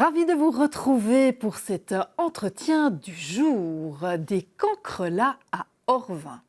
Ravi de vous retrouver pour cet entretien du jour des cancrelats à Orvin.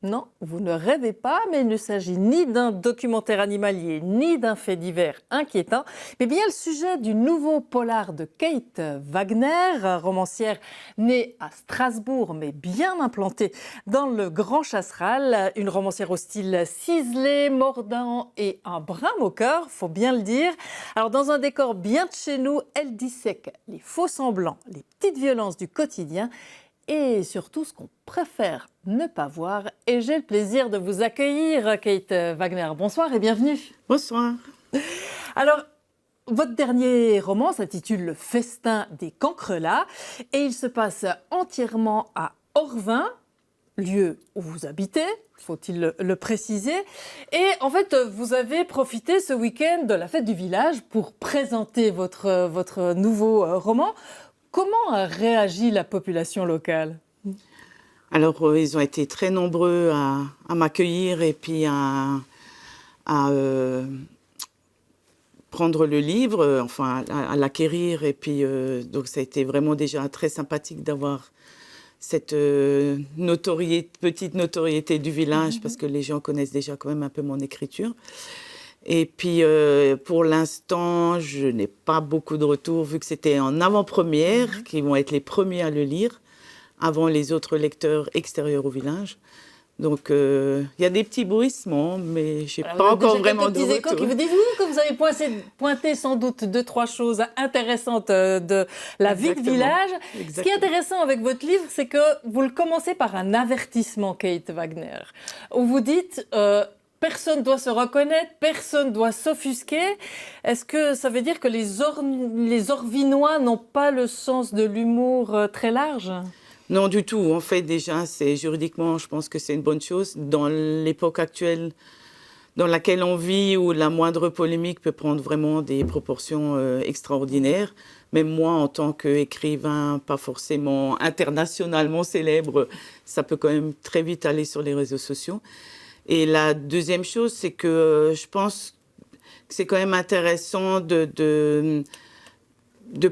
Non, vous ne rêvez pas, mais il ne s'agit ni d'un documentaire animalier, ni d'un fait divers inquiétant, mais bien le sujet du nouveau polar de Kate Wagner, romancière née à Strasbourg, mais bien implantée dans le Grand Chasseral, une romancière au style ciselé, mordant et un brin moqueur, faut bien le dire. Alors dans un décor bien de chez nous, elle dissèque les faux semblants, les petites violences du quotidien, et surtout ce qu'on préfère ne pas voir. Et j'ai le plaisir de vous accueillir, Kate Wagner. Bonsoir et bienvenue. Bonsoir. Alors, votre dernier roman s'intitule Le festin des cancrelats et il se passe entièrement à Orvin, lieu où vous habitez, faut-il le préciser. Et en fait, vous avez profité ce week-end de la fête du village pour présenter votre nouveau roman. Comment a réagi la population locale ? Alors, ils ont été très nombreux à m'accueillir et puis à prendre le livre, enfin à l'acquérir. Et puis, donc, ça a été vraiment déjà très sympathique d'avoir cette petite notoriété du village parce que les gens connaissent déjà quand même un peu mon écriture. Et puis, pour l'instant, je n'ai pas beaucoup de retours, vu que c'était en avant-première, qui vont être les premiers à le lire, avant les autres lecteurs extérieurs au village. Donc, il y a des petits bruissements, mais je n'ai pas encore vraiment de retours. Échos qui vous disent que vous avez pointé sans doute 2-3 choses intéressantes de la vie de village. Exactement. Ce qui est intéressant avec votre livre, c'est que vous le commencez par un avertissement, Kate Wagner, où vous dites... personne doit se reconnaître, personne doit s'offusquer. Est-ce que ça veut dire que les Orvinois n'ont pas le sens de l'humour très large ? Non, du tout. En fait, déjà, juridiquement, je pense que c'est une bonne chose. Dans l'époque actuelle dans laquelle on vit, où la moindre polémique peut prendre vraiment des proportions extraordinaires, même moi, en tant qu'écrivain, pas forcément internationalement célèbre, ça peut quand même très vite aller sur les réseaux sociaux. Et la deuxième chose, c'est que je pense que c'est quand même intéressant de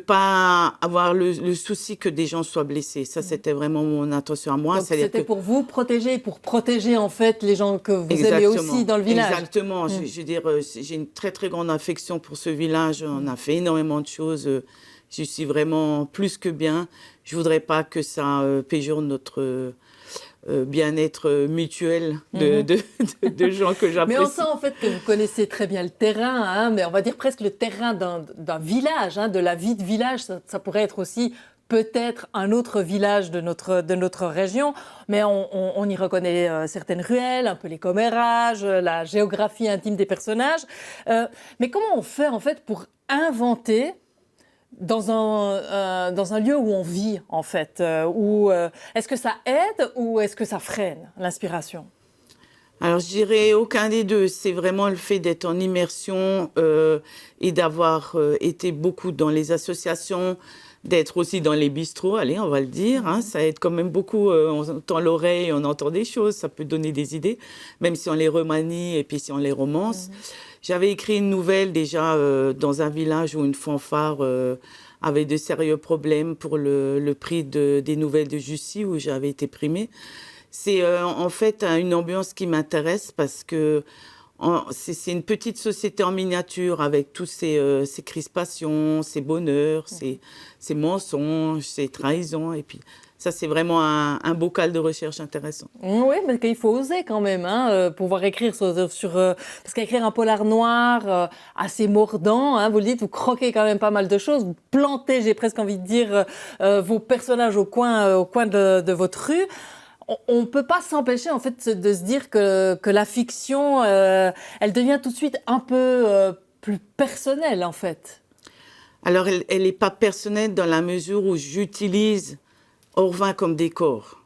pas avoir le souci que des gens soient blessés. Ça, c'était vraiment mon intention à moi. Donc, c'était pour vous protéger, pour protéger en fait les gens que vous aimez aussi dans le village. Exactement. Je veux dire, j'ai une très, très grande affection pour ce village. On a fait énormément de choses. Je suis vraiment plus que bien. Je voudrais pas que ça péjore notre... bien-être mutuel de gens que j'apprécie. Mais on sent en fait que vous connaissez très bien le terrain, hein, mais on va dire presque le terrain d'un village, hein, de la vie de village. Ça pourrait être aussi peut-être un autre village de notre région, mais on y reconnaît certaines ruelles, un peu les commérages, la géographie intime des personnages. Mais comment on fait en fait pour inventer dans un lieu où on vit, en fait, est-ce que ça aide ou est-ce que ça freine l'inspiration ? Alors, je dirais aucun des deux. C'est vraiment le fait d'être en immersion et d'avoir été beaucoup dans les associations, d'être aussi dans les bistrots, allez, on va le dire. Hein, ça aide quand même beaucoup. On entend l'oreille, on entend des choses, ça peut donner des idées, même si on les remanie et puis si on les romance. J'avais écrit une nouvelle déjà dans un village où une fanfare avait de sérieux problèmes pour le prix des nouvelles de Jussy, où j'avais été primée. C'est en fait une ambiance qui m'intéresse parce que c'est une petite société en miniature avec tous ces crispations, ces bonheurs, ces mensonges, ces trahisons. Et puis ça, c'est vraiment un bocal de recherche intéressant. Oui, mais qu'il faut oser quand même, hein, pouvoir écrire parce qu'écrire un polar noir assez mordant, hein, vous le dites, vous croquez quand même pas mal de choses, vous plantez, j'ai presque envie de dire, vos personnages au coin de votre rue. On ne peut pas s'empêcher en fait de se dire que la fiction, elle devient tout de suite un peu plus personnelle en fait. Alors, elle n'est pas personnelle dans la mesure où j'utilise Orvin comme décor.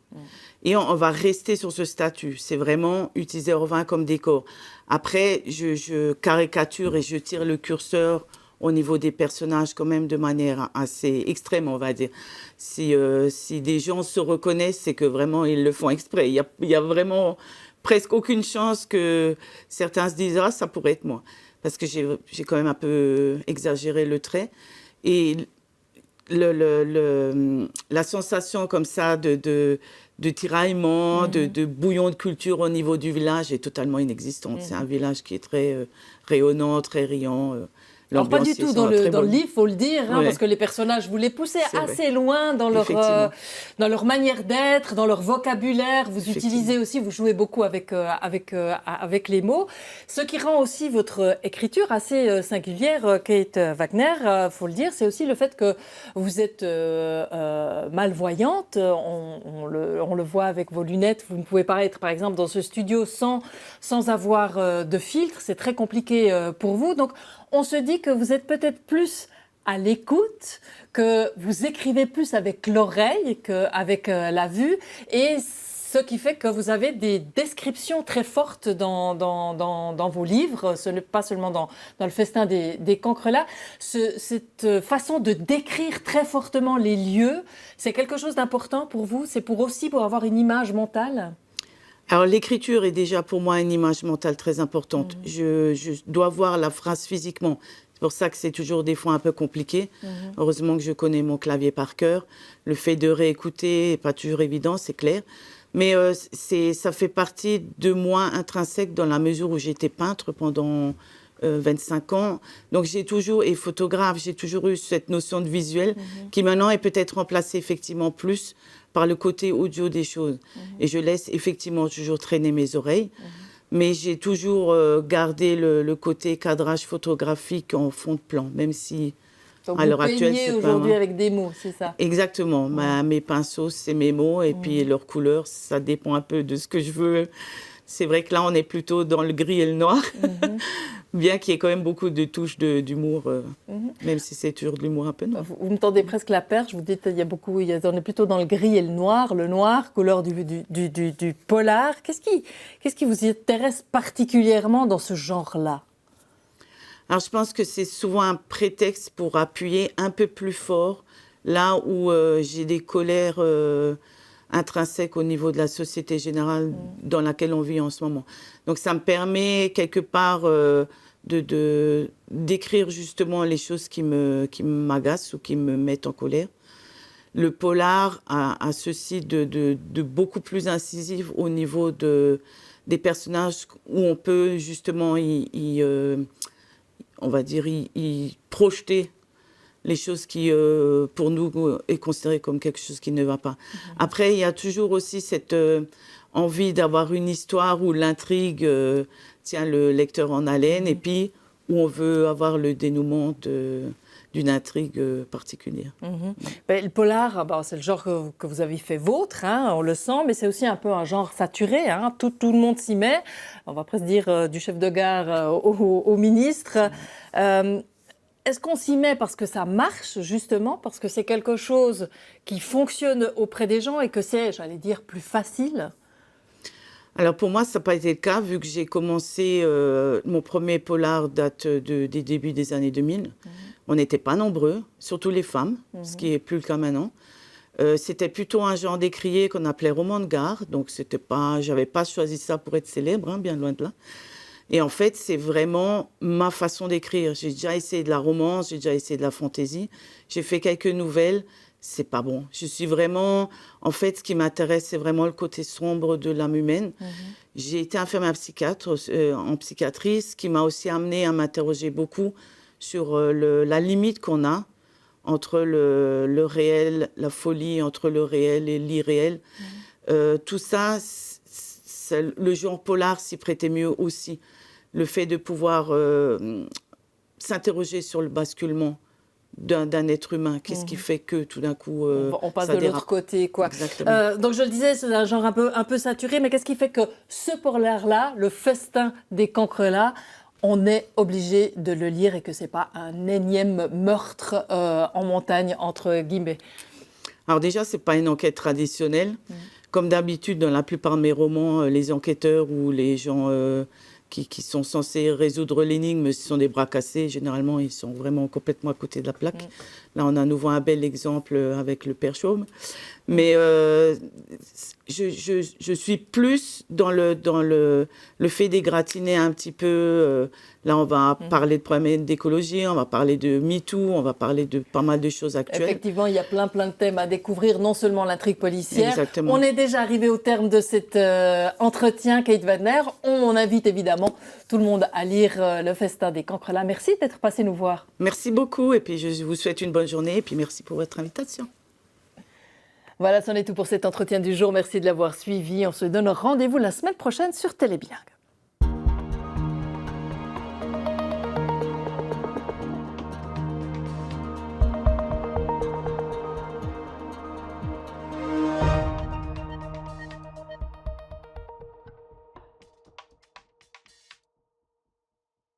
Et on va rester sur ce statut. C'est vraiment utiliser Orvin comme décor. Après, je caricature et je tire le curseur au niveau des personnages quand même de manière assez extrême, on va dire. Si des gens se reconnaissent, c'est que vraiment ils le font exprès. Il y a vraiment presque aucune chance que certains se disent « Ah, ça pourrait être moi ». Parce que j'ai quand même un peu exagéré le trait. Et la sensation comme ça de tiraillement, de bouillon de culture au niveau du village est totalement inexistante. C'est un village qui est très rayonnant, très riant. Alors pas du tout dans le livre, faut le dire, hein, parce que les personnages, vous les poussez assez loin dans leur manière d'être, dans leur vocabulaire. Vous utilisez aussi, vous jouez beaucoup avec les mots. Ce qui rend aussi votre écriture assez singulière, Kate Wagner, faut le dire, c'est aussi le fait que vous êtes malvoyante. On le voit avec vos lunettes. Vous ne pouvez pas être, par exemple, dans ce studio sans avoir de filtre. C'est très compliqué pour vous. Donc, on se dit que vous êtes peut-être plus à l'écoute, que vous écrivez plus avec l'oreille qu'avec la vue, et ce qui fait que vous avez des descriptions très fortes dans vos livres, ce n'est pas seulement dans le festin des cancrelats. Cette façon de décrire très fortement les lieux, c'est quelque chose d'important pour vous? C'est aussi pour avoir une image mentale? Alors, l'écriture est déjà pour moi une image mentale très importante. Je dois voir la phrase physiquement. C'est pour ça que c'est toujours des fois un peu compliqué. Heureusement que je connais mon clavier par cœur. Le fait de réécouter n'est pas toujours évident, c'est clair. Mais ça fait partie de moi intrinsèque dans la mesure où j'étais peintre pendant 25 ans. Donc, et photographe, j'ai toujours eu cette notion de visuel qui maintenant est peut-être remplacée effectivement plus par le côté audio des choses. Et je laisse effectivement toujours traîner mes oreilles. Mais j'ai toujours gardé le côté cadrage photographique en fond de plan, même si donc à l'heure actuelle, c'est aujourd'hui avec des mots, c'est ça? Exactement. Mes pinceaux, c'est mes mots. Et puis leur couleur, ça dépend un peu de ce que je veux. C'est vrai que là, on est plutôt dans le gris et le noir. Bien qu'il y ait quand même beaucoup de touches d'humour, même si c'est toujours de l'humour un peu noir. Vous me tendez presque la perche, vous dites on est plutôt dans le gris et le noir, couleur du polar. Qu'est-ce qui vous intéresse particulièrement dans ce genre-là? Alors, je pense que c'est souvent un prétexte pour appuyer un peu plus fort là où j'ai des colères intrinsèques au niveau de la société générale dans laquelle on vit en ce moment. Donc, ça me permet quelque part d'écrire justement les choses qui m'agacent ou qui me mettent en colère. Le polar a ceci de beaucoup plus incisif au niveau des personnages où on peut justement on va dire, y projeter les choses qui, pour nous, est considéré comme quelque chose qui ne va pas. Après, il y a toujours aussi cette envie d'avoir une histoire où l'intrigue tient le lecteur en haleine et puis où on veut avoir le dénouement d'une intrigue particulière. Le polar, c'est le genre que vous avez fait vôtre, hein, on le sent, mais c'est aussi un peu un genre saturé. Hein, tout le monde s'y met. On va presque dire du chef de gare au ministre. Est-ce qu'on s'y met parce que ça marche, justement, parce que c'est quelque chose qui fonctionne auprès des gens et que c'est, j'allais dire, plus facile? Alors pour moi, ça n'a pas été le cas, vu que j'ai commencé, mon premier polar date des débuts des années 2000. On n'était pas nombreux, surtout les femmes, ce qui n'est plus le cas maintenant. C'était plutôt un genre d'écrier qu'on appelait roman de gare, donc j'avais pas choisi ça pour être célèbre, hein, bien loin de là. Et en fait, c'est vraiment ma façon d'écrire. J'ai déjà essayé de la romance, j'ai déjà essayé de la fantaisie. J'ai fait quelques nouvelles, c'est pas bon. Je suis vraiment... En fait, ce qui m'intéresse, c'est vraiment le côté sombre de l'âme humaine. J'ai été infirmière psychiatre en psychiatrie, ce qui m'a aussi amenée à m'interroger beaucoup sur la limite qu'on a entre le réel, la folie entre le réel et l'irréel. Tout ça, le genre polar s'y prêtait mieux aussi. Le fait de pouvoir s'interroger sur le basculement d'un être humain. Qu'est-ce qui fait que tout d'un coup on passe ça de dérape. l'autre côté, quoi. Exactement. Donc je le disais, c'est un genre un peu saturé, mais qu'est-ce qui fait que ce polar-là, le festin des cancrelats, on est obligé de le lire et que c'est pas un énième meurtre en montagne, entre guillemets? Alors déjà, c'est pas une enquête traditionnelle. Comme d'habitude, dans la plupart de mes romans, les enquêteurs ou les gens qui sont censés résoudre l'énigme, ce sont des bras cassés. Généralement, ils sont vraiment complètement à côté de la plaque. Là, on a à nouveau un bel exemple avec le père Chaume. Mais je suis plus dans le fait d'égratigner un petit peu. Là, on va parler de problèmes d'écologie, on va parler de MeToo, on va parler de pas mal de choses actuelles. Effectivement, il y a plein de thèmes à découvrir, non seulement l'intrigue policière. Exactement. On est déjà arrivé au terme de cet entretien, Kate Wagner. On invite évidemment tout le monde à lire Le Festin des Cancrelats. Merci d'être passé nous voir. Merci beaucoup et puis je vous souhaite une bonne journée et puis merci pour votre invitation. Voilà, c'en est tout pour cet entretien du jour. Merci de l'avoir suivi. On se donne rendez-vous la semaine prochaine sur Télébilingue.